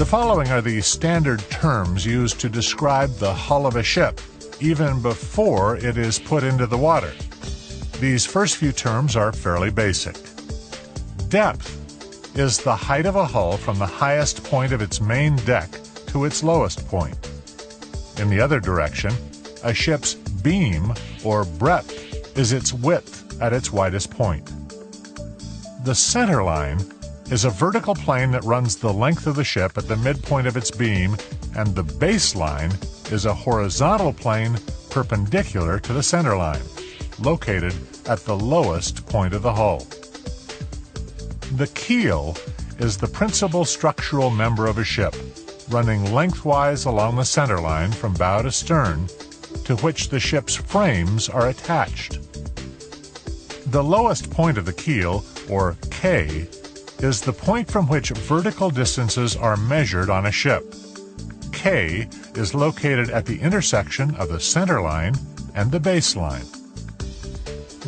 The following are the standard terms used to describe the hull of a ship, even before it is put into the water. These first few terms are fairly basic. Depth is the height of a hull from the highest point of its main deck to its lowest point. In the other direction, a ship's beam, or breadth, is its width at its widest point. The center line is a vertical plane that runs the length of the ship at the midpoint of its beam, and the baseline is a horizontal plane perpendicular to the center line, located at the lowest point of the hull. The keel is the principal structural member of a ship, running lengthwise along the center line from bow to stern, to which the ship's frames are attached. The lowest point of the keel, or K, is the point from which vertical distances are measured on a ship. K is located at the intersection of the center line and the baseline.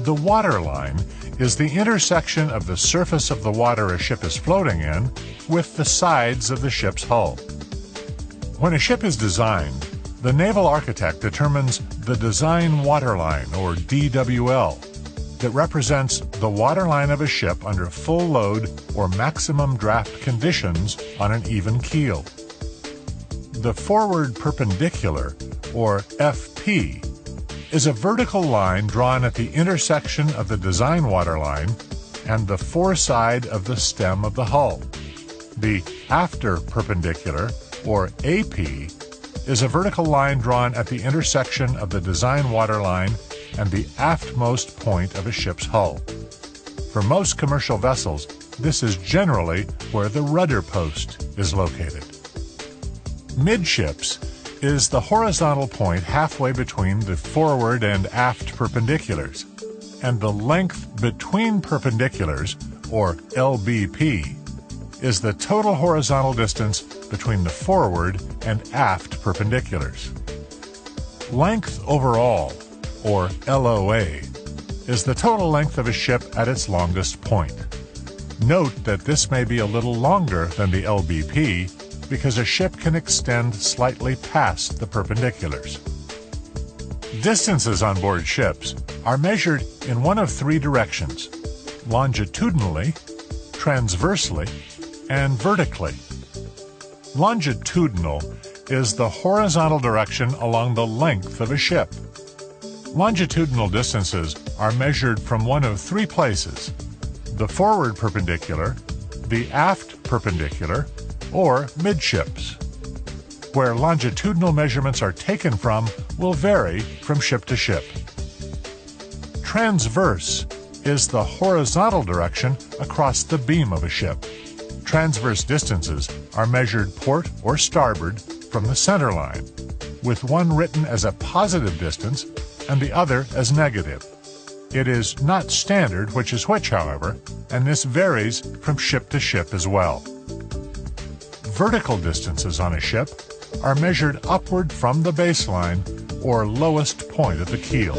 The water line is the intersection of the surface of the water a ship is floating in with the sides of the ship's hull. When a ship is designed, the naval architect determines the design waterline, or DWL, that represents the waterline of a ship under full load or maximum draft conditions on an even keel. The forward perpendicular, or FP, is a vertical line drawn at the intersection of the design waterline and the foreside of the stem of the hull. The after perpendicular, or AP, is a vertical line drawn at the intersection of the design waterline and the aftmost point of a ship's hull. For most commercial vessels, this is generally where the rudder post is located. Midships is the horizontal point halfway between the forward and aft perpendiculars, and the length between perpendiculars, or LBP, is the total horizontal distance between the forward and aft perpendiculars. Length overall, or LOA, is the total length of a ship at its longest point. Note that this may be a little longer than the LBP because a ship can extend slightly past the perpendiculars. Distances on board ships are measured in one of three directions: longitudinally, transversely, and vertically. Longitudinal is the horizontal direction along the length of a ship. Longitudinal distances are measured from one of three places: the forward perpendicular, the aft perpendicular, or midships. Where longitudinal measurements are taken from will vary from ship to ship. Transverse is the horizontal direction across the beam of a ship. Transverse distances are measured port or starboard from the center line, with one written as a positive distance and the other as negative. It is not standard which is which, however, and this varies from ship to ship as well. Vertical distances on a ship are measured upward from the baseline, or lowest point of the keel.